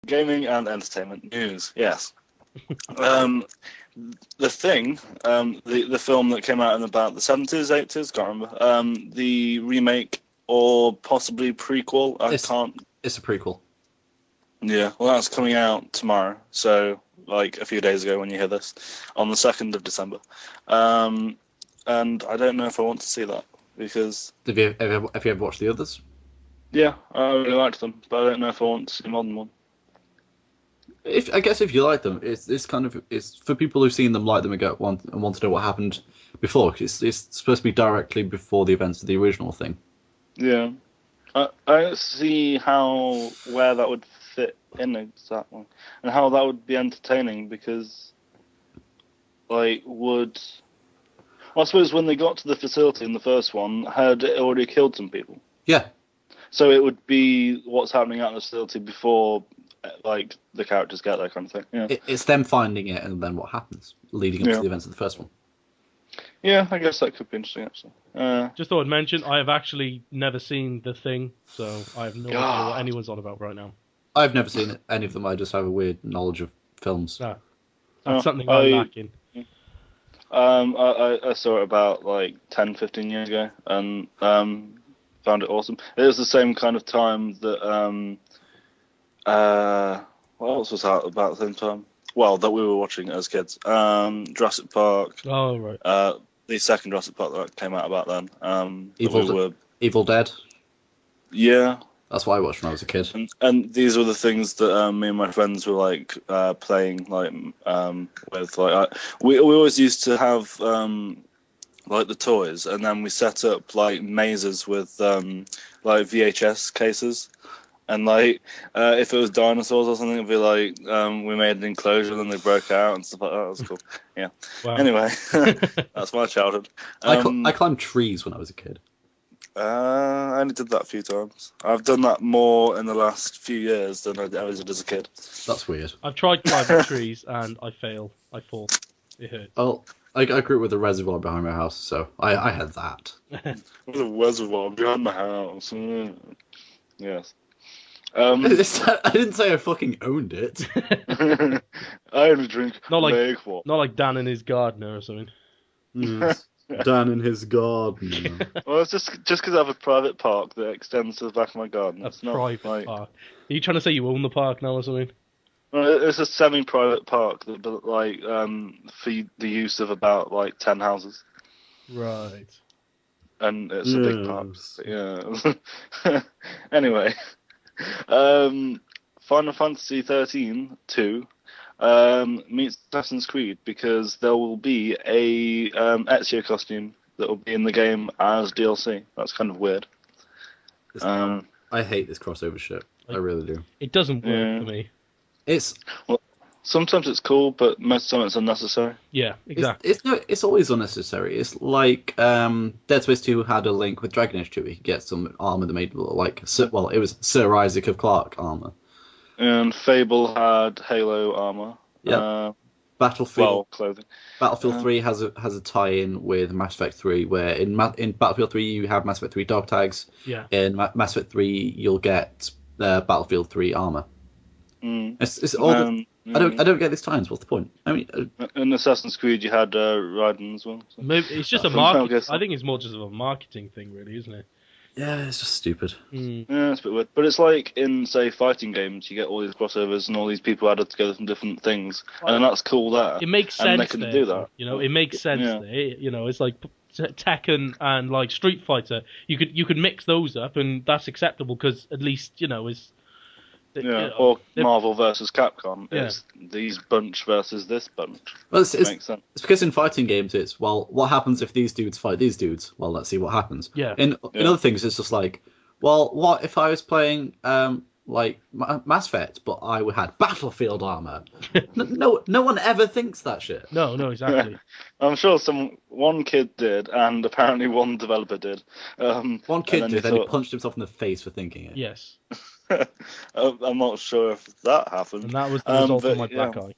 Gaming and entertainment news. Yes. Um, the Thing, the film that came out in about the 70s, 80s, can't remember. The remake or possibly prequel. It's a prequel. Yeah, well, that's coming out tomorrow. So, like a few days ago when you hear this, on the 2nd of December. And I don't know if I want to see that because, Have you ever watched the others? yeah, I really liked them, but I don't know if I want to see more than one. I guess if you like them, it's for people who've seen them, like them, and want to know what happened before. 'Cause it's supposed to be directly before the events of the original thing. Yeah. I don't see where that would fit in exactly, and how that would be entertaining because, like, well, I suppose when they got to the facility in the first one, had it already killed some people. Yeah. So it would be what's happening at the facility before, like, the characters get there, kind of thing. Yeah. It's them finding it and then what happens leading up to the events of the first one. Yeah, I guess that could be interesting, actually. Just thought I'd mention, I have actually never seen The Thing, so I have no idea what anyone's on about right now. I've never seen any of them. I just have a weird knowledge of films. That's something I'm lacking. I saw it about, like, 10, 15 years ago, and found it awesome. It was the same kind of time that, what else was out about the same time? Well, that we were watching as kids. Jurassic Park. Oh, right. The second Jurassic Park that came out about then. Evil Dead. Yeah. That's what I watched when I was a kid. And these were the things that me and my friends were, like, playing, like, with. Like, we always used to have, like, the toys, and then we set up, like, mazes with, like, VHS cases. And, like, if it was dinosaurs or something, it'd be like, we made an enclosure and then they broke out and stuff like that. That was cool. Yeah. Wow. Anyway, that's my childhood. I climbed trees when I was a kid. I only did that a few times. I've done that more in the last few years than I did as a kid. That's weird. I've tried climbing trees and I fail. I fall. It hurt. Well, I grew up with a reservoir behind my house, so I had that. With a reservoir behind my house. Yes. I didn't say I fucking owned it. I only drink lake water. Not like Dan and his gardener or something. Yes. Dan in his garden. Well, it's just because I have a private park that extends to the back of my garden. It's not private park. Are you trying to say you own the park now or something? Well, it's a semi-private park that, like, for the use of about, like, 10 houses. Right. And it's a big park. Yeah. Anyway, Final Fantasy 13 2 meets Assassin's Creed because there will be a Ezio costume that will be in the game as DLC. That's kind of weird. I hate this crossover shit. I really do. It doesn't work for me. Well, sometimes it's cool, but most of the time it's unnecessary. Yeah, exactly. It's always unnecessary. It's like Dead Space 2 had a link with Dragon Age 2. You could get some armor that made like it was Sir Isaac of Clark armor. And Fable had Halo armor. Yeah. Battlefield clothing. Battlefield 3 has a tie-in with Mass Effect 3, where in Battlefield 3 you have Mass Effect 3 dog tags. Yeah. In Mass Effect 3 you'll get Battlefield 3 armor. It's all. I don't get these times. What's the point? I mean, in Assassin's Creed you had Raiden as well. So. Maybe it's just a market. I think it's more just of a marketing thing, really, isn't it? Yeah, it's just stupid. Yeah, it's a bit weird. But it's like in, say, fighting games, you get all these crossovers and all these people added together from different things, and that's cool there. It makes sense. And they can do that. You know, it makes sense there. You know, it's like Tekken and like Street Fighter. You could mix those up, and that's acceptable because at least is. Or Marvel versus Capcom. It's these bunch versus this bunch. Well, makes sense. It's because in fighting games, it's, well, what happens if these dudes fight these dudes? Well, let's see what happens. Yeah. In other things, it's just like, well, what if I was playing like Mass Effect, but I had Battlefield armor? No one ever thinks that shit. No, exactly. I'm sure one kid did, and apparently one developer did. One kid did, and he punched himself in the face for thinking it. Yes. I'm not sure if that happened. And that was the result of my black eye.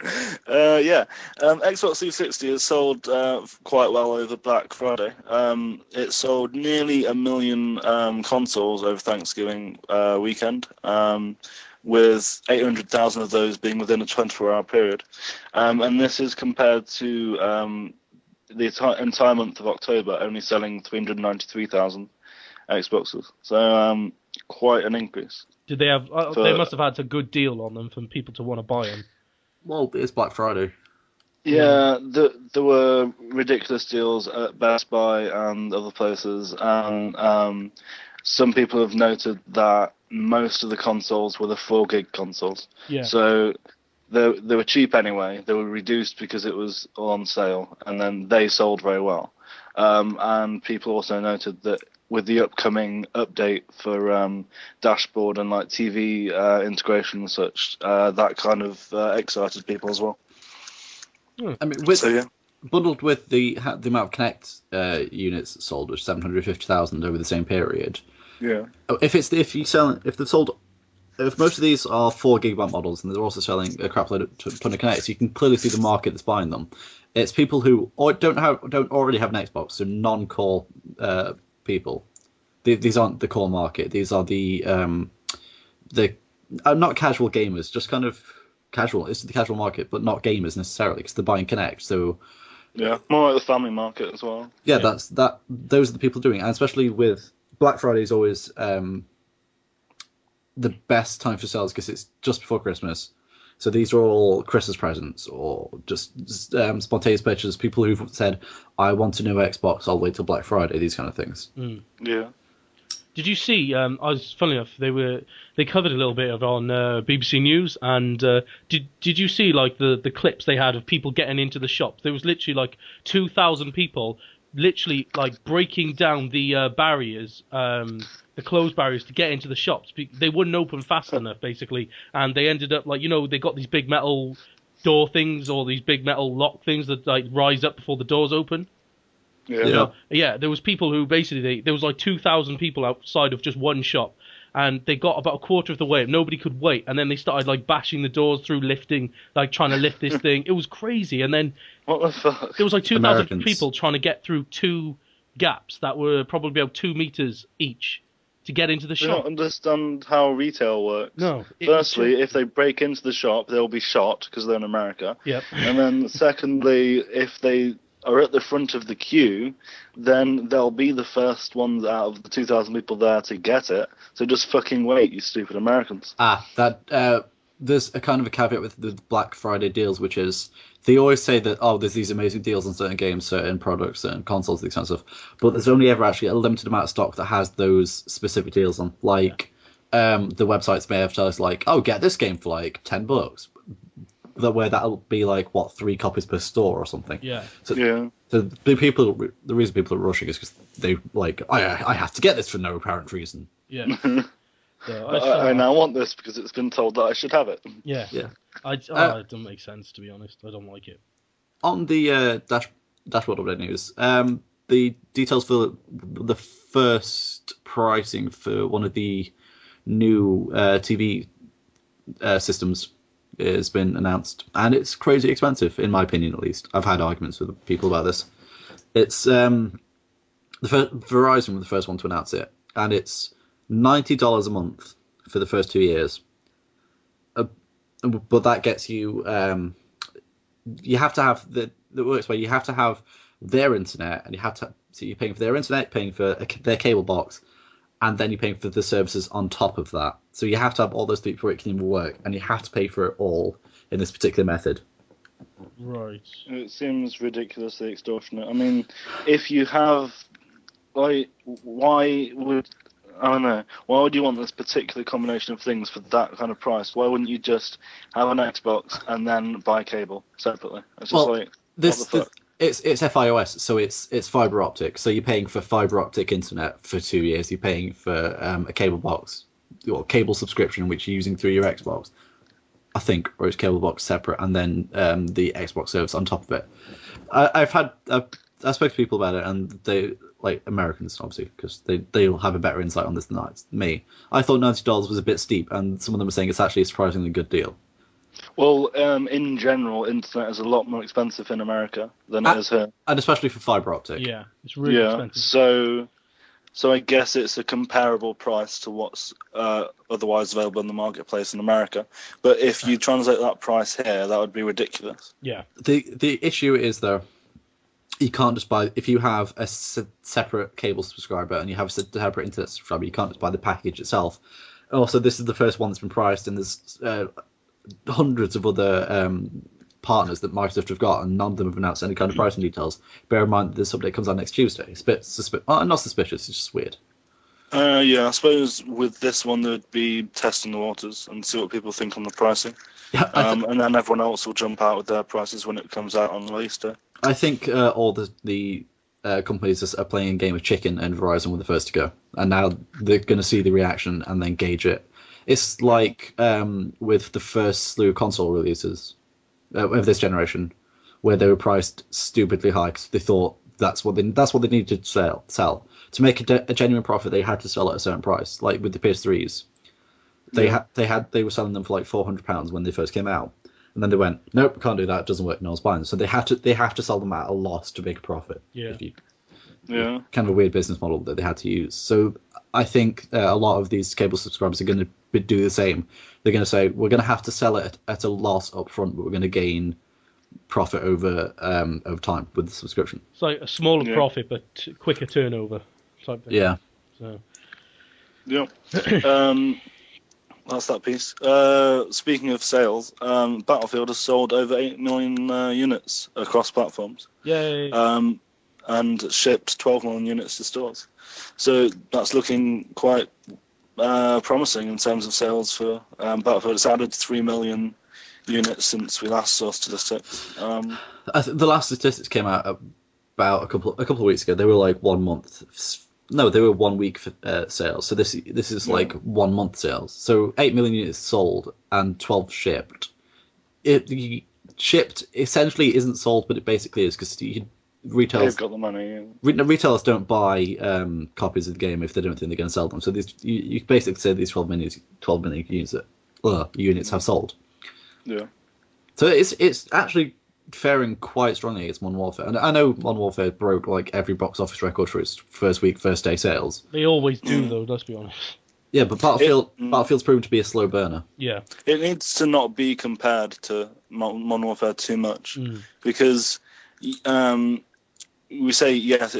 Yeah, Xbox 360 has sold quite well over Black Friday. It sold nearly 1 million consoles over Thanksgiving weekend, with 800,000 of those being within a 24-hour period. And this is compared to the entire month of October only selling 393,000 Xboxes. So quite an increase. Did they have? They must have had a good deal on them for people to want to buy them. Well, it's Black Friday. Yeah, there were ridiculous deals at Best Buy and other places, and some people have noted that most of the consoles were the 4 gig consoles. Yeah. So they were cheap anyway. They were reduced because it was all on sale, and then they sold very well. And people also noted that with the upcoming update for dashboard and like TV integration and such, that kind of excited people as well. I mean, bundled with the amount of Kinect units sold, which 750,000 over the same period. Yeah. If most of these are 4 gigabyte models and they're also selling a crap load of ton of Kinects, you can clearly see the market that's buying them. It's people who don't already have an Xbox, so non-core people. These aren't the core market. These are the not casual gamers, just kind of casual. It's the casual market, but not gamers necessarily, because they're buying Kinect. So yeah, more like the family market as well. Yeah, those are the people doing it, and especially with Black Friday is always the best time for sales because it's just before Christmas. So these are all Christmas presents or just spontaneous purchases. People who've said, "I want a new Xbox. I'll wait till Black Friday." These kind of things. Mm. Yeah. Did you see? Funny enough, they covered a little bit of on BBC News, and did you see like the clips they had of people getting into the shops? There was literally like 2,000 people, literally like breaking down the barriers, the closed barriers to get into the shops. They wouldn't open fast enough, basically, and they ended up like they got these big metal door things or these big metal lock things that like rise up before the doors open. Yeah. There was people who basically there was like 2,000 people outside of just one shop, and they got about a quarter of the way. Nobody could wait, and then they started like bashing the doors through, trying to lift this thing. It was crazy, and then what the fuck? There was like 2,000 people trying to get through 2 gaps that were probably about 2 meters each to get into the shop. I don't understand how retail works. No. Firstly, if they break into the shop, they'll be shot because they're in America. Yep. And then secondly, if they are at the front of the queue, then they'll be the first ones out of the 2,000 people there to get it. So just fucking wait, you stupid Americans. There's a kind of a caveat with the Black Friday deals, which is they always say that, there's these amazing deals on certain games, certain products, certain consoles, these kinds of stuff. But there's only ever actually a limited amount of stock that has those specific deals on. Like, the websites may have told us, like, get this game for like $10. Where that'll be like 3 copies per store or something. Yeah. So the reason people are rushing is because they like I have to get this for no apparent reason. Yeah. So I now want this because it's been told that I should have it. Yeah. It doesn't make sense, to be honest. I don't like it. On the dashboard update news, the details for the first pricing for one of the new TV systems has been announced, and it's crazy expensive, in my opinion at least. I've had arguments with people about this. It's Verizon was the first one to announce it, and it's $90 a month for the first 2 years. But that gets you you have to have that works where you have to have their internet, and so you're paying for their internet, paying for their cable box, and then you're paying for the services on top of that. So you have to have all those things before it can even work, and you have to pay for it all in this particular method. Right. It seems ridiculously extortionate. I mean, if you have, why would you want this particular combination of things for that kind of price? Why wouldn't you just have an Xbox and then buy cable separately? It's just what the fuck? It's FiOS, so it's fiber optic. So you're paying for fiber optic internet for 2 years. You're paying for a cable box or cable subscription, which you're using through your Xbox, I think, or it's cable box separate, and then the Xbox service on top of it. I spoke to people about it, and they, like Americans, obviously, because they'll have a better insight on this than me. I thought $90 was a bit steep, and some of them were saying it's actually a surprisingly good deal. Well, in general, internet is a lot more expensive in America than it is here. And especially for fiber optic. Yeah, it's really expensive. So I guess it's a comparable price to what's otherwise available in the marketplace in America. But if you translate that price here, that would be ridiculous. Yeah. The issue is, though, you can't just buy, if you have a separate cable subscriber and you have a separate internet subscriber, you can't just buy the package itself. Also, this is the first one that's been priced, and there's hundreds of other partners that Microsoft have got, and none of them have announced any kind of pricing details. Bear in mind that this update comes out next Tuesday. It's a bit not suspicious, it's just weird. Yeah, I suppose with this one they'd be testing the waters and see what people think on the pricing. Yeah, and then everyone else will jump out with their prices when it comes out on release day. I think all the companies are playing a game of chicken, and Verizon were the first to go. And now they're going to see the reaction and then gauge it. It's like with the first slew of console releases of this generation, where they were priced stupidly high because they thought that's what they needed to sell. To make a genuine profit, they had to sell at a certain price. Like with the PS3s, they were selling them for like £400 when they first came out. And then they went, nope, can't do that. It doesn't work. No one's buying them. So they have to sell them at a loss to make a profit. Yeah. Kind of a weird business model that they had to use. So I think a lot of these cable subscribers are going to do the same. They're going to say, we're going to have to sell it at a loss up front, but we're going to gain profit over time with the subscription. It's like a smaller profit, but quicker turnover type thing. Yeah. So. Yeah. That's that piece. Speaking of sales, Battlefield has sold over 8 million units across platforms. Yay. And shipped 12 million units to stores. So that's looking quite promising in terms of sales for Battlefield. It's added 3 million units since we last saw statistics. The last statistics came out about a couple of weeks ago. They were like 1 month. No, they were 1 week sales. So this is like 1 month sales. So 8 million units sold and 12 shipped. Shipped essentially isn't sold, but it basically is, because retailers They've got the money. Retailers don't buy copies of the game if they don't think they're going to sell them. So you basically say these 12 million units have sold. Yeah. So it's actually faring quite strongly against Modern Warfare. And I know Modern Warfare broke like every box office record for its first day sales. They always do, though, let's be honest. Yeah, but Battlefield's proven to be a slow burner. Yeah. It needs to not be compared to Modern Warfare too much, because we say, yes,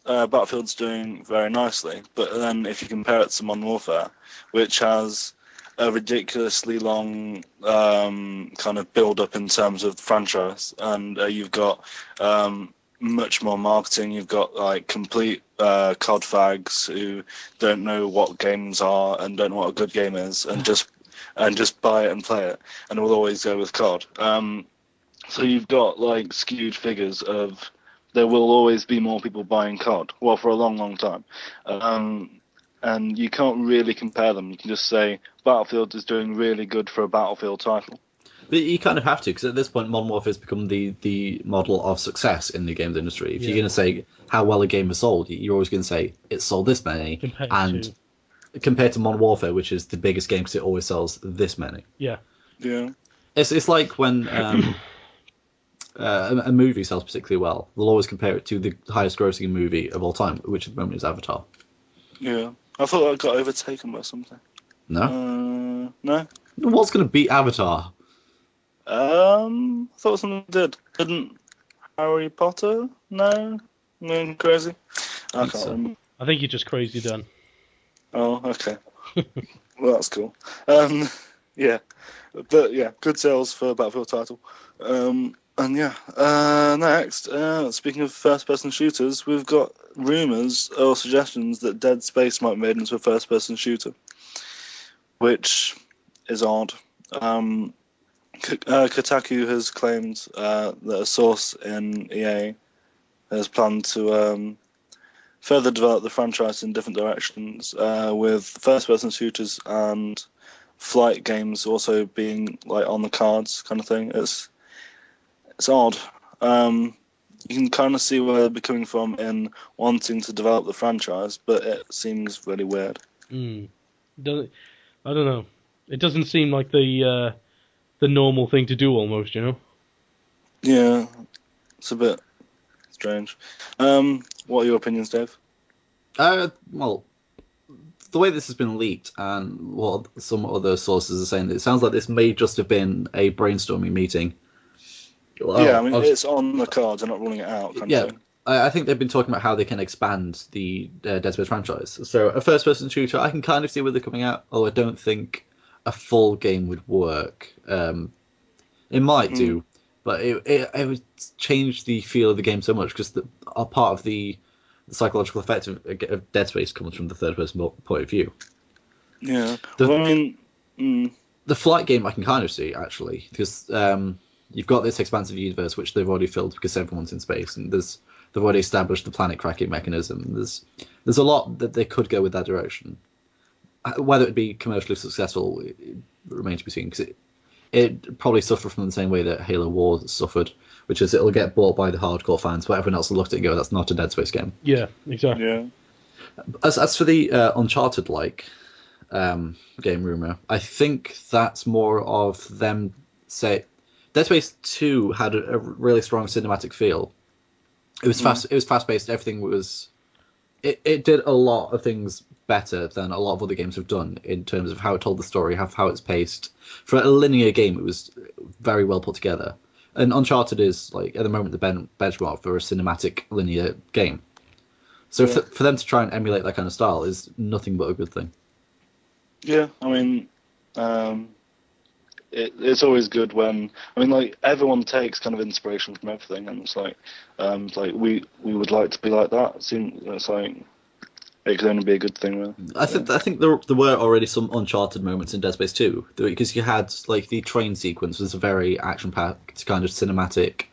Battlefield's doing very nicely, but then if you compare it to Modern Warfare, which has a ridiculously long kind of build-up in terms of the franchise, and you've got much more marketing. You've got like complete COD fags who don't know what games are and don't know what a good game is, and just buy it and play it, and will always go with COD. So you've got like skewed figures of there will always be more people buying COD, well, for a long, long time. And you can't really compare them. You can just say Battlefield is doing really good for a Battlefield title. But you kind of have to, because at this point, Modern Warfare has become the model of success in the games industry. If you're going to say how well a game has sold, you're always going to say it's sold this many. Compared to Modern Warfare, which is the biggest game because it always sells this many. Yeah. Yeah. It's like when a movie sells particularly well, they'll always compare it to the highest grossing movie of all time, which at the moment is Avatar. Yeah. I thought that got overtaken by something. No? No? What's going to beat Avatar? I thought something did. Didn't Harry Potter? No? I'm crazy? I can't remember. I think you're just crazy, Dan. Oh, okay. Well, that's cool. Yeah. But yeah, good sales for a Battlefield title. And yeah, next, speaking of first-person shooters, we've got rumours or suggestions that Dead Space might be made into a first-person shooter, which is odd. Kotaku has claimed that a source in EA has planned to further develop the franchise in different directions, with first-person shooters and flight games also being like on the cards, kind of thing. It's odd. You can kind of see where they're coming from in wanting to develop the franchise, but it seems really weird. I don't know. It doesn't seem like the the normal thing to do almost, you know. Yeah, it's a bit strange. What are your opinions, Dave? Well, the way this has been leaked and what some other sources are saying, it sounds like this may just have been a brainstorming meeting. Yeah, I mean, it's on the cards. They're not ruling it out, kind of Yeah, thing. I think they've been talking about how they can expand the Dead Space franchise. So a first-person shooter, I can kind of see where they're coming out, although I don't think a full game would work. It might do, but it would change the feel of the game so much because a part of the psychological effect of Dead Space comes from the third-person point of view. Yeah, well, I mean, The flight game I can kind of see, actually, because you've got this expansive universe which they've already filled because everyone's in space, and they've already established the planet cracking mechanism. There's a lot that they could go with that direction. Whether it be commercially successful, it remains to be seen, because it probably suffered from the same way that Halo Wars suffered, which is it'll get bought by the hardcore fans, but everyone else will look at it and go, that's not a Dead Space game. Yeah, exactly. yeah. As for the Uncharted-like game rumor, I think that's more of them say Dead Space 2 had a really strong cinematic feel. It was fast. It was fast-paced. Everything was. It did a lot of things better than a lot of other games have done in terms of how it told the story, how it's paced. For a linear game, it was very well put together. And Uncharted is, like, at the moment, the benchmark for a cinematic linear game. So for them to try and emulate that kind of style is nothing but a good thing. Yeah, I mean, it's always good when, I mean, like, everyone takes kind of inspiration from everything, and it's like we would like to be like that. It's like it could only be a good thing, really. I think there were already some Uncharted moments in Dead Space 2, because you had, like, the train sequence was a very action-packed kind of cinematic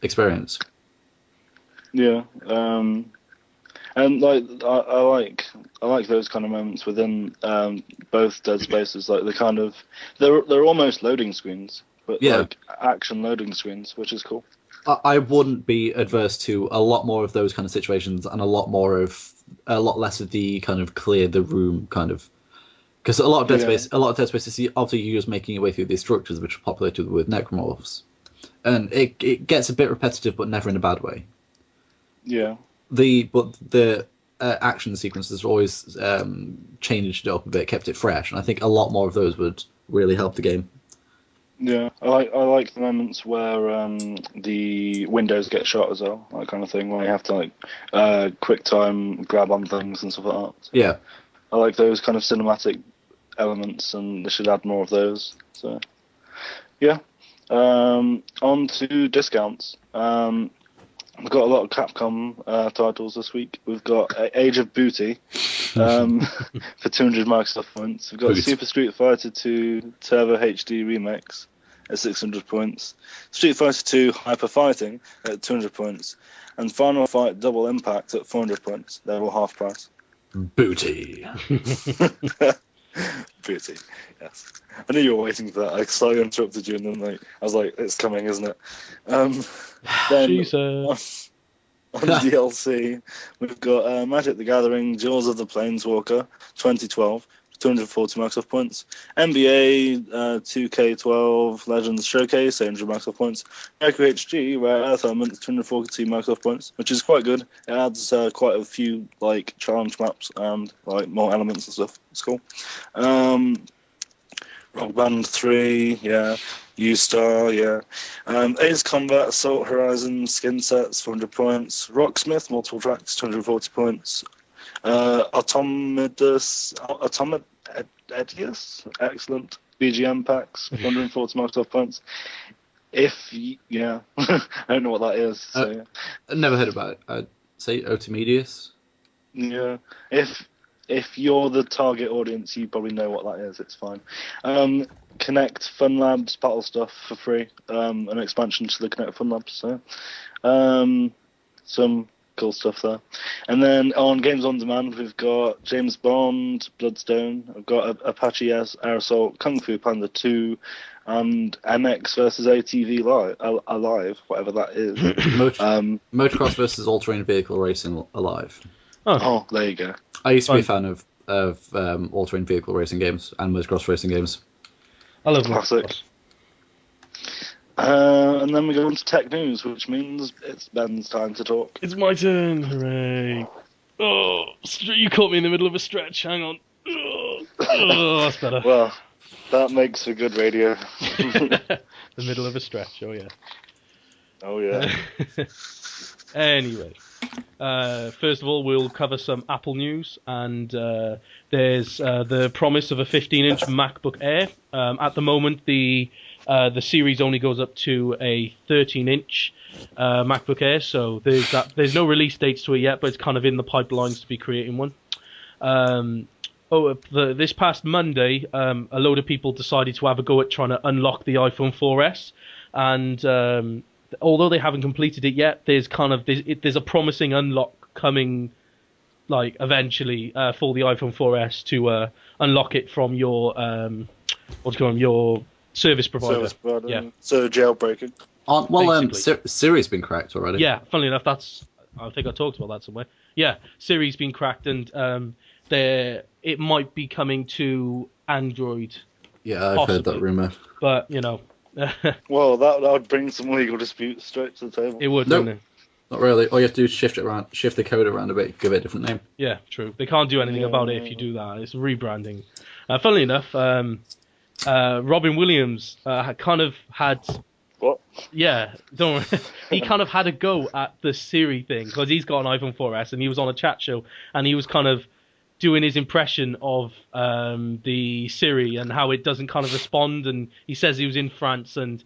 experience. Yeah, and like I like those kind of moments within both Dead Spaces. Like they're almost loading screens, but like action loading screens, which is cool. I wouldn't be adverse to a lot more of those kind of situations and a lot less of the kind of clear the room kind of, because a lot of Dead Space is obviously you just making your way through these structures which are populated with necromorphs, and it gets a bit repetitive, but never in a bad way. Yeah. The action sequences always changed it up a bit, kept it fresh, and I think a lot more of those would really help the game. Yeah, I like the moments where the windows get shot as well, that kind of thing, where you have to like quick time grab on things and stuff like that. So yeah, I like those kind of cinematic elements, and they should add more of those. So yeah, on to discounts. We've got a lot of Capcom titles this week. We've got Age of Booty for 200 Microsoft points. We've got Super Street Fighter 2 Turbo HD Remix at 600 points. Street Fighter 2 Hyper Fighting at 200 points. And Final Fight Double Impact at 400 points. They're all half price. Booty. Booty, yes. I knew you were waiting for that. I slightly interrupted you, and then I was like, it's coming, isn't it? Then Jesus. on DLC, we've got Magic the Gathering, Jaws of the Planeswalker, 2012, 240 Microsoft points. NBA 2K12 Legends Showcase, 800 Microsoft points. Mercury HG Rare Earth Elements, 242 Microsoft points, which is quite good. It adds quite a few like challenge maps and like more elements and stuff. It's cool. Rock Band 3, yeah. U-Star, yeah. Ace Combat, Assault Horizon, skin sets, 400 points. Rocksmith, multiple tracks, 240 points. Automedius, excellent. BGM packs, 140 Microsoft points. I don't know what that is. So, yeah. I've never heard about it. I'd say Automedius. Yeah. If you're the target audience, you probably know what that is. It's fine. Connect Fun Labs battle stuff for free. An expansion to the Connect Fun Labs. So, some cool stuff there. And then on Games on Demand, we've got James Bond, Bloodstone. I've got Apache Air Assault, Kung Fu Panda 2, and MX versus ATV Alive, whatever that is. Motocross versus All-Terrain Vehicle Racing Alive. Oh, there you go. I used to be a fan of all-terrain vehicle racing games and motocross racing games. I love classic. Motocross. And then we go on to tech news, which means it's Ben's time to talk. It's my turn. Hooray. Oh, you caught me in the middle of a stretch. Hang on. Oh, that's better. Well, that makes for good radio. The middle of a stretch. Oh, yeah. Oh, yeah. Anyway, first of all, we'll cover some Apple news, and there's the promise of a 15-inch MacBook Air. At the moment, the series only goes up to a 13-inch MacBook Air, so there's no release dates to it yet, but it's kind of in the pipelines to be creating one. This past Monday, a load of people decided to have a go at trying to unlock the iPhone 4S, and although they haven't completed it yet, there's a promising unlock coming, like eventually, for the iPhone 4S to unlock it from your your service provider. Yeah. So jailbreaking. Siri's been cracked already. Yeah, funnily enough, I think I talked about that somewhere. Yeah, Siri's been cracked, and it might be coming to Android. Yeah, I've heard that rumor. But well, that would bring some legal disputes straight to the table. It would, nope, wouldn't it? Not really. All you have to do is shift the code around a bit, give it a different name. Yeah, true. They can't do anything about it if you do that. It's rebranding. Funnily enough, Robin Williams kind of had... What? Yeah, don't worry. He kind of had a go at the Siri thing, because he's got an iPhone 4S, and he was on a chat show, and he was kind of doing his impression of the Siri and how it doesn't kind of respond, and he says he was in France, and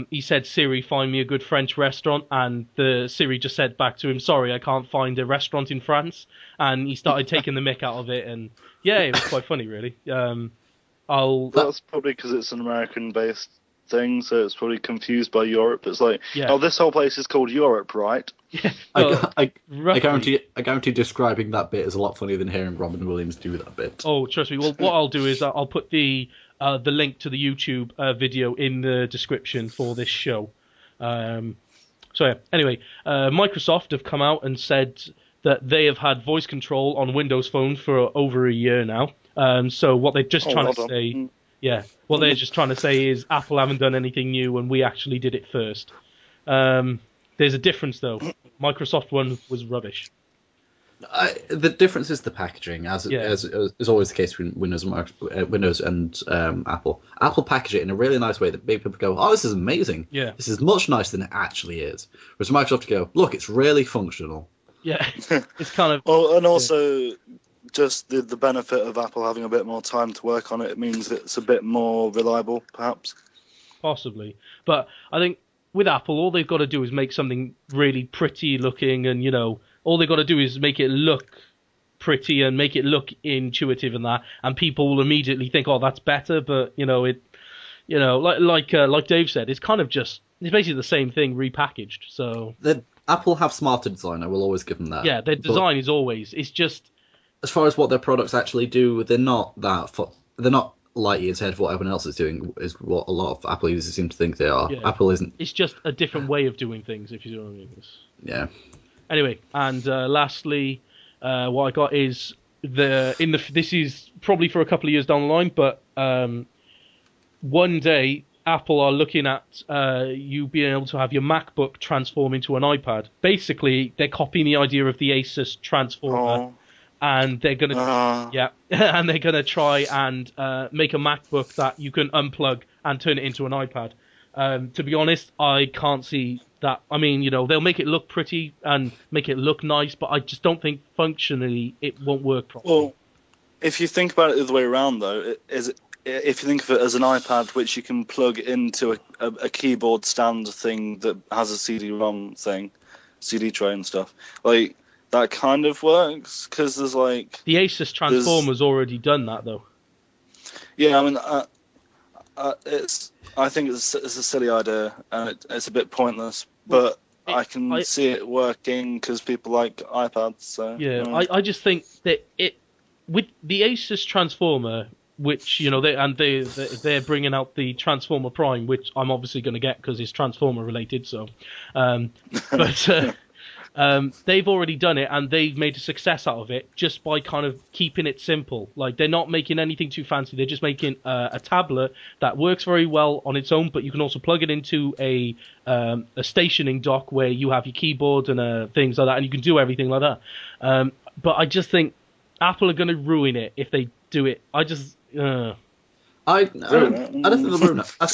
he said, Siri, find me a good French restaurant, and the Siri just said back to him, sorry, I can't find a restaurant in France, and he started taking the mick out of it, and yeah, it was quite funny, really. That's probably because it's an American-based thing, so it's probably confused by Europe. It's like, oh, this whole place is called Europe, right? Yeah, I guarantee describing that bit is a lot funnier than hearing Robin Williams do that bit. Oh, trust me. Well, what I'll do is I'll put the link to the YouTube video in the description for this show. So yeah. Anyway, Microsoft have come out and said that they have had voice control on Windows Phone for over a year now. So what they're just trying to say. Yeah, what they're just trying to say is Apple haven't done anything new and we actually did it first. There's a difference, though. Microsoft one was rubbish. The difference is the packaging, as is always the case between Windows and Apple. Apple package it in a really nice way that make people go, oh, this is amazing. Yeah. This is much nicer than it actually is. Whereas Microsoft go, look, it's really functional. Yeah, it's kind of... Well, and also... just the benefit of Apple having a bit more time to work on it means it's a bit more reliable, perhaps. Possibly. But I think with Apple, all they've got to do is make something really pretty looking, and, all they've got to do is make it look pretty and make it look intuitive and that, and people will immediately think, oh, that's better, but, like Dave said, it's basically the same thing repackaged, so... Apple have smarter design, I will always give them that. Yeah, their design is always, it's just... As far as what their products actually do, they're not light years ahead of what everyone else is doing, is what a lot of Apple users seem to think they are. Yeah. Apple isn't. It's just a different way of doing things, if you know what I mean. Yeah. Anyway, and lastly, what I got is this is probably for a couple of years down the line, but one day Apple are looking at you being able to have your MacBook transform into an iPad. Basically, they're copying the idea of the Asus transformer. And they're gonna, and they're gonna try and make a MacBook that you can unplug and turn it into an iPad. To be honest, I can't see that. I mean, they'll make it look pretty and make it look nice, but I just don't think functionally it won't work properly. Well, if you think about it the other way around, though, if you think of it as an iPad which you can plug into a keyboard stand thing that has a CD-ROM thing, CD tray and stuff, like. That kind of works because there's like the Asus Transformer's already done that though. Yeah, I mean, I think it's a silly idea and it's a bit pointless, but I can see it working because people like iPads. So yeah, I just think that with the Asus Transformer, which they're bringing out the Transformer Prime, which I'm obviously going to get because it's Transformer related. So, but. they've already done it, and they've made a success out of it just by kind of keeping it simple. Like, they're not making anything too fancy. They're just making a tablet that works very well on its own, but you can also plug it into a stationing dock where you have your keyboard and things like that, and you can do everything like that. But I just think Apple are going to ruin it if they do it. I don't think they'll ruin it. I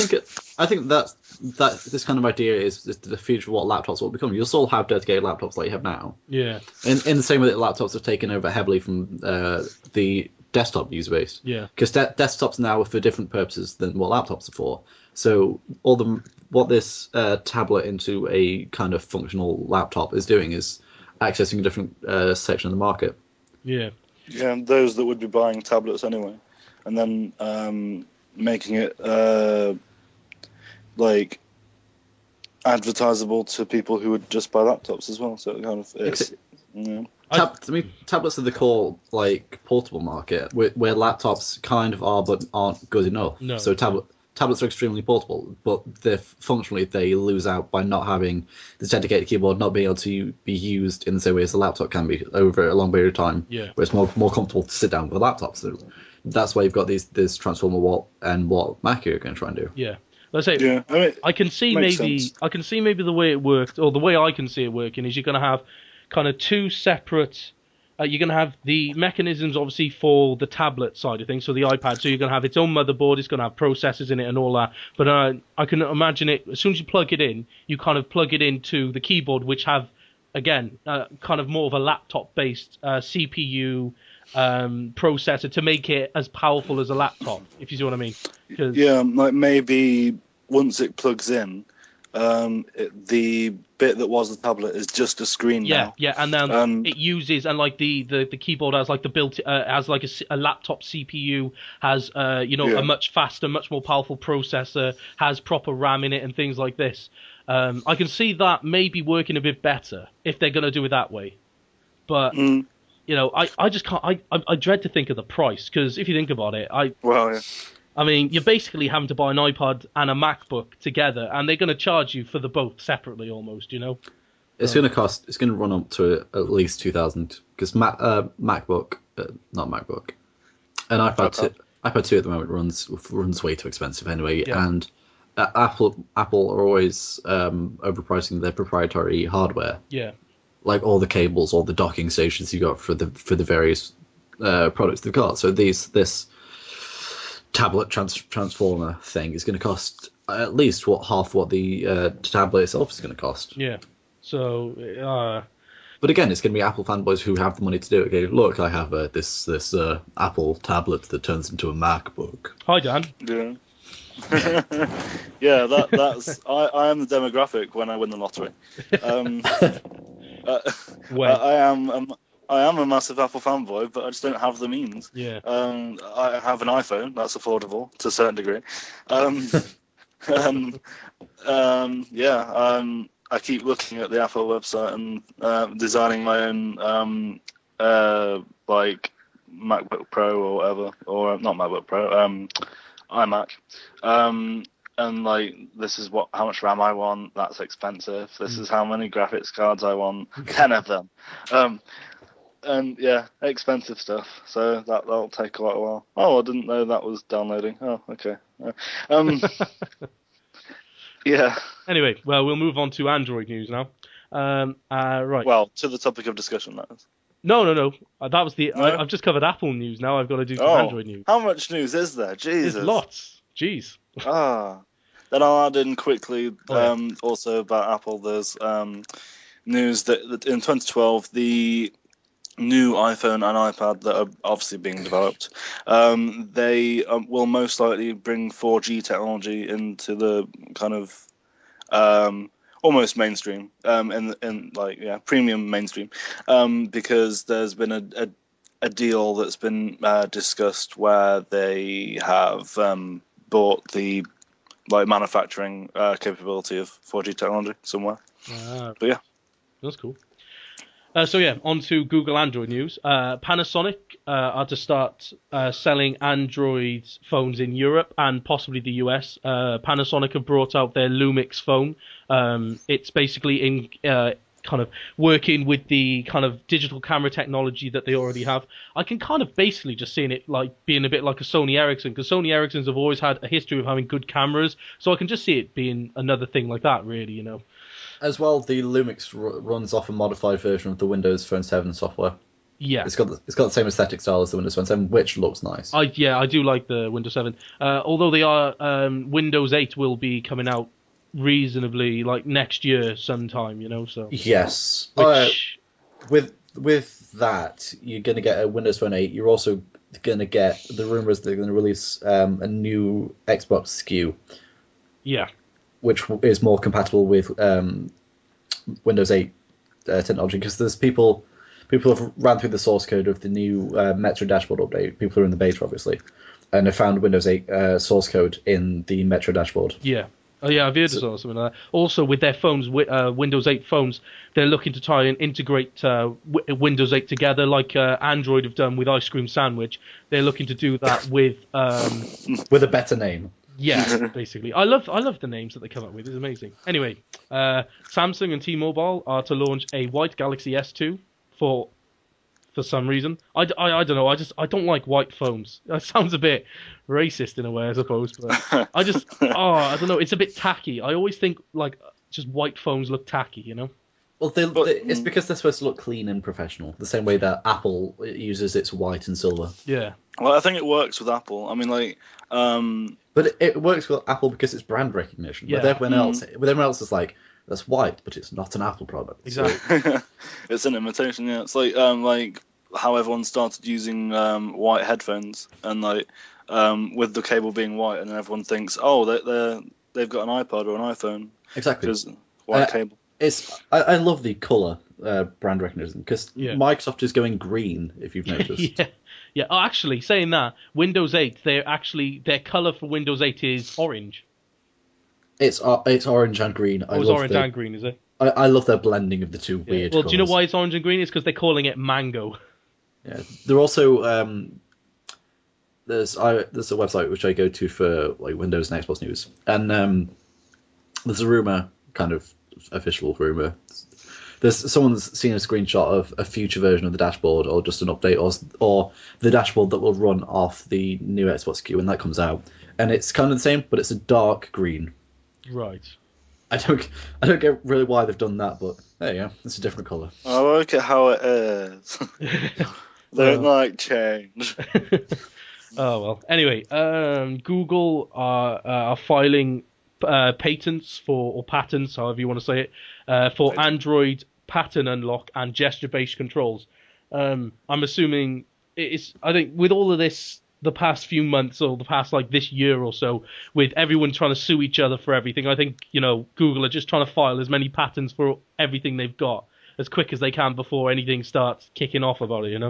think that this kind of idea is the future of what laptops will become. You'll still have dedicated laptops like you have now. Yeah. In the same way that laptops have taken over heavily from the desktop user base. Yeah. Because desktops now are for different purposes than what laptops are for. So what this tablet into a kind of functional laptop is doing is accessing a different section of the market. Yeah. Yeah, and those that would be buying tablets anyway, and then making it like advertisable to people who would just buy laptops as well. So it kind of is. Tablets are the core like portable market where laptops kind of are but aren't good enough. No. So tablets are extremely portable, but functionally they lose out by not having the dedicated keyboard, not being able to be used in the same way as a laptop can be over a long period of time. Yeah. Where it's more comfortable to sit down with a laptop. So that's why you've got this Transformer what Mac are going to try and do. Yeah. Let's say, Yeah, I mean, I can see maybe the way it worked, or the way I can see it working, is you're going to have kind of two separate. You're going to have the mechanisms, obviously, for the tablet side of things, so the iPad. So you're going to have its own motherboard, it's going to have processors in it and all that. But I can imagine it, as soon as you plug it in, you kind of plug it into the keyboard, which have, again, kind of more of a laptop-based CPU processor to make it as powerful as a laptop, if you see what I mean. Yeah, like maybe once it plugs in, the bit that was the tablet is just a screen now. Yeah, and then it uses, and like the keyboard has like the built has like a laptop CPU, has a much faster, much more powerful processor, has proper RAM in it and things like this. I can see that maybe working a bit better if they're going to do it that way. But I just can't. I dread to think of the price, because if you think about it, I mean, you're basically having to buy an iPod and a MacBook together, and they're going to charge you for the both separately, almost. It's going to cost. It's going to run up to at least 2,000, because MacBook, not MacBook, an iPad 2 at the moment runs way too expensive anyway, and Apple are always overpricing their proprietary hardware. Yeah. Like all the cables, all the docking stations you got for the various products they've got. So this tablet transformer thing is going to cost at least half what the tablet itself is going to cost. Yeah. So. But again, it's going to be Apple fanboys who have the money to do it. Okay, look, I have this Apple tablet that turns into a MacBook. Hi, Dan. Yeah. Yeah, that's I am the demographic when I win the lottery. I am a massive Apple fanboy, but I just don't have the means. Yeah. I have an iPhone that's affordable to a certain degree. I keep looking at the Apple website and designing my own like MacBook Pro or whatever, or not MacBook Pro, iMac. And like, this is how much RAM I want. That's expensive. This is how many graphics cards I want. 10 of them. And yeah, expensive stuff. So that'll take quite a while. Oh, I didn't know that was downloading. Oh, okay. Yeah. Anyway, well, we'll move on to Android news now. Right. Well, to the topic of discussion, that is. No. That was the. No? I've just covered Apple news. Now I've got to do some Android news. How much news is there? Jesus. There's lots. Jeez. Then I'll add in quickly. Also about Apple. There's news that in 2012 the new iPhone and iPad that are obviously being developed, they will most likely bring 4G technology into the kind of almost mainstream, premium mainstream, because there's been a deal that's been discussed where they have bought the manufacturing capability of 4G technology somewhere. But yeah, that's cool. On to Google Android news. Panasonic are to start selling Android phones in Europe and possibly the US. Panasonic have brought out their Lumix phone. It's basically kind of working with the kind of digital camera technology that they already have. I can kind of basically just seeing it like being a bit like a Sony Ericsson, because Sony Ericssons have always had a history of having good cameras, so I can just see it being another thing like that, really, you know. As well, the Lumix runs off a modified version of the Windows Phone 7 software. Yeah. It's got the same aesthetic style as the Windows Phone 7, which looks nice. I do like the Windows 7. Although they are Windows 8 will be coming out reasonably like next year sometime, you know. So yes, which with that you're going to get a Windows Phone 8. You're also going to get the rumors they're going to release a new Xbox SKU. Yeah. Which is more compatible with Windows 8 technology, because there's people have ran through the source code of the new Metro dashboard update. People who are in the beta, obviously, and have found Windows 8 source code in the Metro dashboard. Yeah. Oh yeah, I've heard of something like that. Also, with their phones, Windows 8 phones, they're looking to try and integrate Windows 8 together, like Android have done with Ice Cream Sandwich. They're looking to do that with with a better name. Yeah, basically. I love the names that they come up with. It's amazing. Anyway, Samsung and T-Mobile are to launch a white Galaxy S2 for some reason. I don't know. I don't like white phones. That sounds a bit racist in a way, I suppose. But I don't know. It's a bit tacky. I always think like just white phones look tacky, you know. Well, it's because they're supposed to look clean and professional, the same way that Apple uses its white and silver. Yeah. Well, I think it works with Apple. I mean, like, but it works with Apple because it's brand recognition. Yeah. With everyone else, it's like that's white, but it's not an Apple product. Exactly. So, it's an imitation. Yeah, it's like how everyone started using white headphones, and like with the cable being white, and then everyone thinks, oh, they've got an iPod or an iPhone. exactly. Because white cable. I love the color brand recognition, because Microsoft is going green, if you've noticed. Yeah. Oh, actually, saying that, Windows 8, their color for Windows 8 is orange. It's orange and green. It's orange and green, is it? I love their blending of the two weird Well, colours. do you know why it's orange and green? It's because they're calling it mango. Yeah, they're also there's a website which I go to for like Windows and Xbox news, and there's a rumor, kind of official rumor. There's someone's seen a screenshot of a future version of the dashboard, or just an update, or the dashboard that will run off the new Xbox SKU when that comes out, and it's kind of the same, but it's a dark green. Right. I don't get really why they've done that, but there you go. It's a different colour. I like it how it is. Don't like change. Oh well. Anyway, Google are filing patents or patents, however you want to say it, for Android pattern unlock and gesture-based controls. I'm assuming I think with all of this, the past few months or the past like this year or so, with everyone trying to sue each other for everything, I think Google are just trying to file as many patents for everything they've got as quick as they can before anything starts kicking off about it.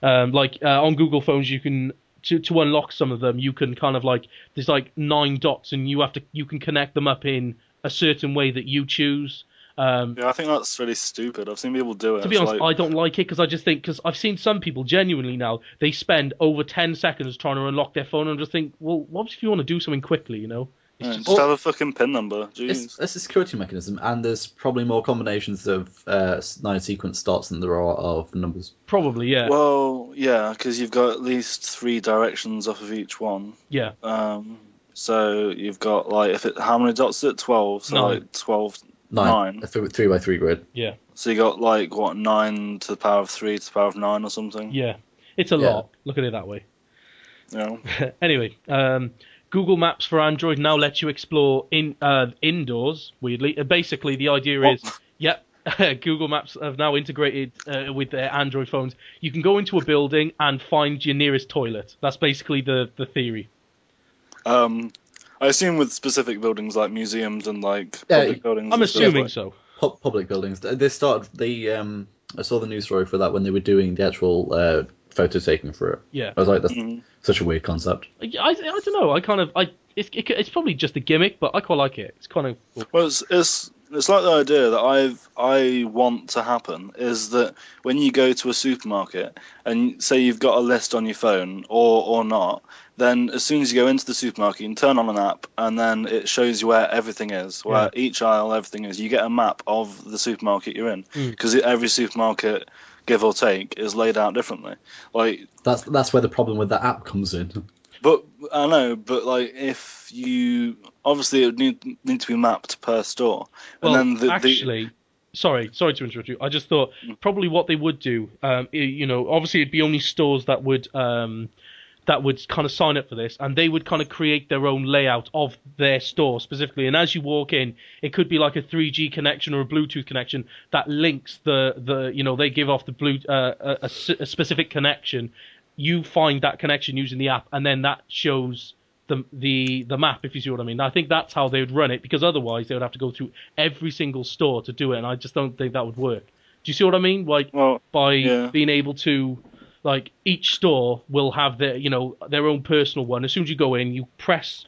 On Google phones, you can. To unlock some of them, you can kind of like there's like 9 dots, and you can connect them up in a certain way that you choose. Yeah, I think that's really stupid. I've seen people do it. To be honest, I don't like it because I've seen some people genuinely now, they spend over 10 seconds trying to unlock their phone, and just think, well, what if you want to do something quickly, you know? Just have a fucking PIN number. Jeez. It's a security mechanism, and there's probably more combinations of 9 sequence starts than there are of numbers. Probably, yeah. Well, yeah, because you've got at least 3 directions off of each one. Yeah. So you've got like how many dots is it? 12. So 9. like 12. 9. A 3x3 grid. Yeah. So you got like 9 to the power of 3 to the power of 9 or something. Yeah. It's a lot. Look at it that way. Yeah. Anyway, Google Maps for Android now lets you explore indoors, weirdly. Basically, the idea is, Google Maps have now integrated with their Android phones. You can go into a building and find your nearest toilet. That's basically the theory. I assume with specific buildings like museums and like public buildings. I'm assuming so. Public buildings. They started. I saw the news story for that when they were doing the actual photo taking for it. Yeah. I was like, that's such a weird concept. I don't know. It's probably just a gimmick, but I quite like it. It's kind of cool. Well, it's It's like the idea that I want to happen is that when you go to a supermarket and say you've got a list on your phone or not, then as soon as you go into the supermarket, you can turn on an app and then it shows you where everything is, where each aisle, everything is. You get a map of the supermarket you're in because every supermarket, give or take, is laid out differently. Like that's where the problem with that app comes in. But I know, but like if you obviously it would need to be mapped per store, Well, and then actually, sorry to interrupt you. I just thought probably what they would do, obviously it'd be only stores that would kind of sign up for this, and they would kind of create their own layout of their store specifically. And as you walk in, it could be like a 3G connection or a Bluetooth connection that links they give off the a specific connection. You find that connection using the app, and then that shows the map, if you see what I mean. I think that's how they would run it, because otherwise they would have to go through every single store to do it, and I just don't think that would work. Do you see what I mean? Like, being able to, like, each store will have their own personal one. As soon as you go in, you press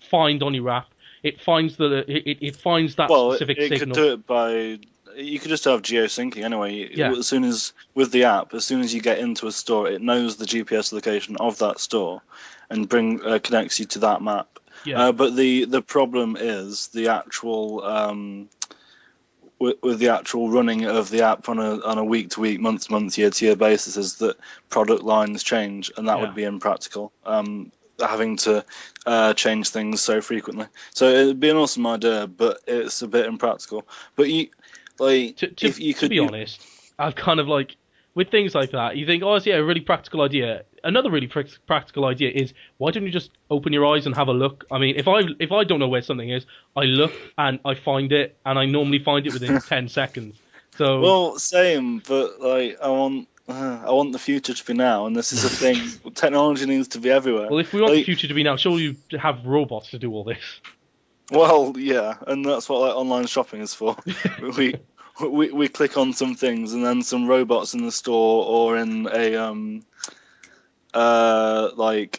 find on your app, it finds it finds that specific signal. It could do it by. You could just have geo-syncing anyway. Yeah. As soon as with the app, as soon as you get into a store, it knows the GPS location of that store, and connects you to that map. Yeah. But the problem is the actual with the actual running of the app on a week-to-week, month-to-month, year-to-year basis is that product lines change, and that would be impractical. Having to change things so frequently. So it'd be an awesome idea, but it's a bit impractical. But to be honest, I've kind of like, with things like that, you think, oh, it's a really practical idea. Another really practical idea is, why don't you just open your eyes and have a look? I mean, if I don't know where something is, I look and I find it, and I normally find it within 10 seconds. So well, same, but like I want the future to be now, and this is a thing. Technology needs to be everywhere. Well, if we want the future to be now, surely you have robots to do all this. Well, yeah, and that's what online shopping is for. we click on some things, and then some robots in the store or in a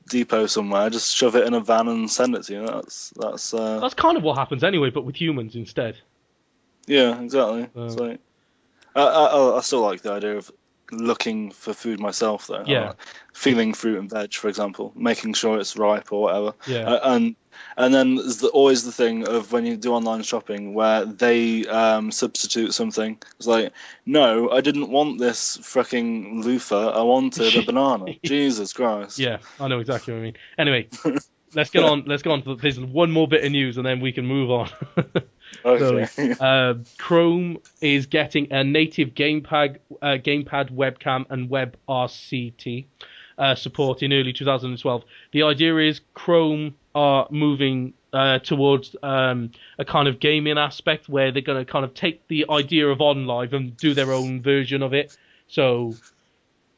depot somewhere just shove it in a van and send it to you. That's kind of what happens anyway, but with humans instead. Yeah, exactly. It's like I still like the idea of looking for food myself, though. Yeah. Feeling fruit and veg, for example, making sure it's ripe or whatever. Yeah. And then there's always the thing of when you do online shopping where they substitute something. It's like, no, I didn't want this fucking loofah. I wanted a banana. Jesus Christ. Yeah, I know exactly what I mean. Anyway, let's get on. There's one more bit of news, and then we can move on. Okay. So, Chrome is getting a native gamepad webcam and WebRTC support in early 2012. The idea is Chrome are moving towards a kind of gaming aspect where they're going to kind of take the idea of OnLive and do their own version of it. So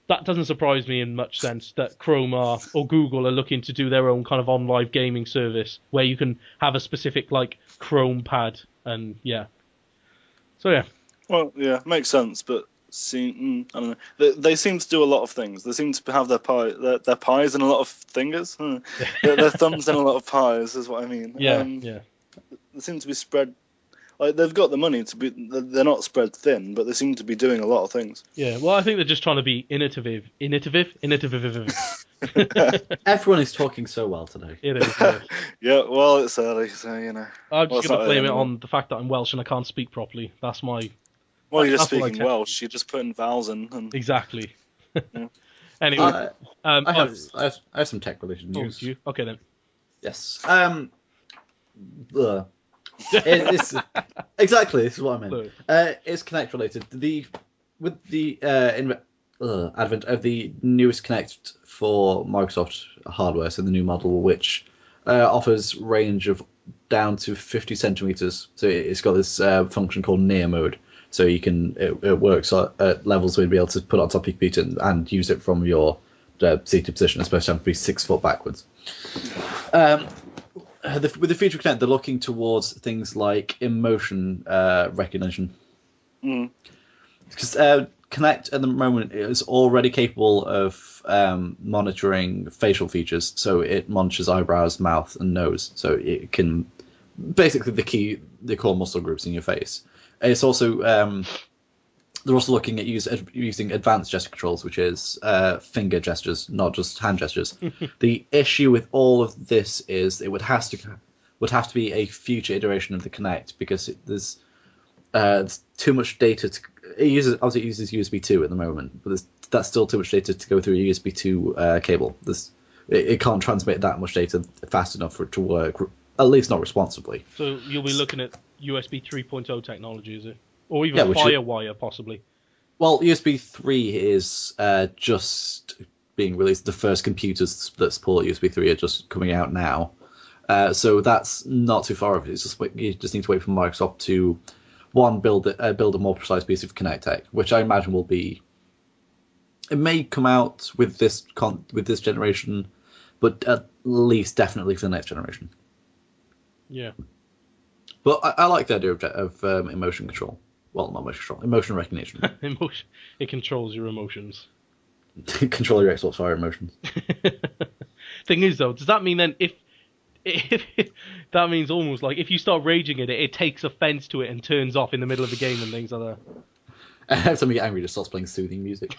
that doesn't surprise me in much sense that Chrome or Google are looking to do their own kind of OnLive gaming service where you can have a specific like Chrome pad and yeah. So yeah. Well, yeah, makes sense, but I don't know. They seem to do a lot of things. They seem to have their pies in a lot of fingers. Their thumbs in a lot of pies is what I mean. Yeah, They seem to be spread. Like they've got the money to be. They're not spread thin, but they seem to be doing a lot of things. Yeah, well, I think they're just trying to be innovative. Everyone is talking so well today. It is. Yeah. Yeah, well, it's early, so you know. I'm just going to blame it on the fact that I'm Welsh and I can't speak properly. That's my. Well, you're just speaking Welsh. You're just putting vowels in. And... Exactly. Yeah. Anyway, I have some tech-related news. Okay then. Yes. It's exactly. This is what I meant. It's Connect related. With the advent of the newest Connect for Microsoft hardware, so the new model, which offers range of down to 50 centimeters. So it's got this function called near mode. So you can it works at levels where you'll be able to put it on top of your computer and use it from your seated position, especially having to be 6 foot backwards. With the feature of Connect, they're looking towards things like emotion recognition. Because Connect at the moment is already capable of monitoring facial features, so it monitors eyebrows, mouth, and nose. So it can basically the core muscle groups in your face. And it's also they're also looking at using advanced gesture controls, which is finger gestures, not just hand gestures. The issue with all of this is it would have to be a future iteration of the Kinect, because there's too much data. It uses USB 2 at the moment, but that's still too much data to go through a USB 2 cable. It can't transmit that much data fast enough for it to work, at least not responsibly. So you'll be looking at USB 3.0 technology, is it? Or even FireWire, possibly. Well, USB 3 is just being released. The first computers that support USB 3 are just coming out now. So that's not too far off. You just need to wait for Microsoft to, build a more precise piece of Kinect tech, which I imagine will be... It may come out with this generation, but at least definitely for the next generation. Yeah. But I like the idea of emotion control. Well, not emotion control, emotion recognition. It controls your emotions. Control your Xbox Fire emotions. Thing is, though, does that mean then if that means almost like if you start raging at it, it takes offense to it and turns off in the middle of the game and things like that? Every time you get angry, it just starts playing soothing music.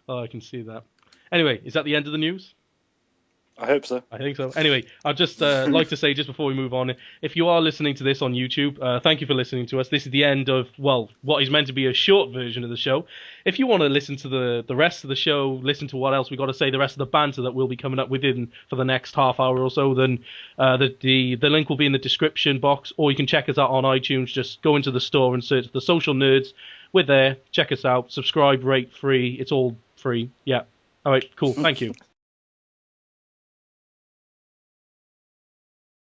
Oh, I can see that. Anyway, is that the end of the news? I hope so. I think so. Anyway, I'd just like to say, just before we move on, if you are listening to this on YouTube, thank you for listening to us. This is the end of, well, what is meant to be a short version of the show. If you want to listen to the rest of the show, listen to what else we got to say, the rest of the banter that we'll be coming up with for the next half hour or so, then the link will be in the description box, or you can check us out on iTunes. Just go into the store and search The Social Nerds. We're there. Check us out. Subscribe, rate, free. It's all free. Yeah. All right, cool. Thank you.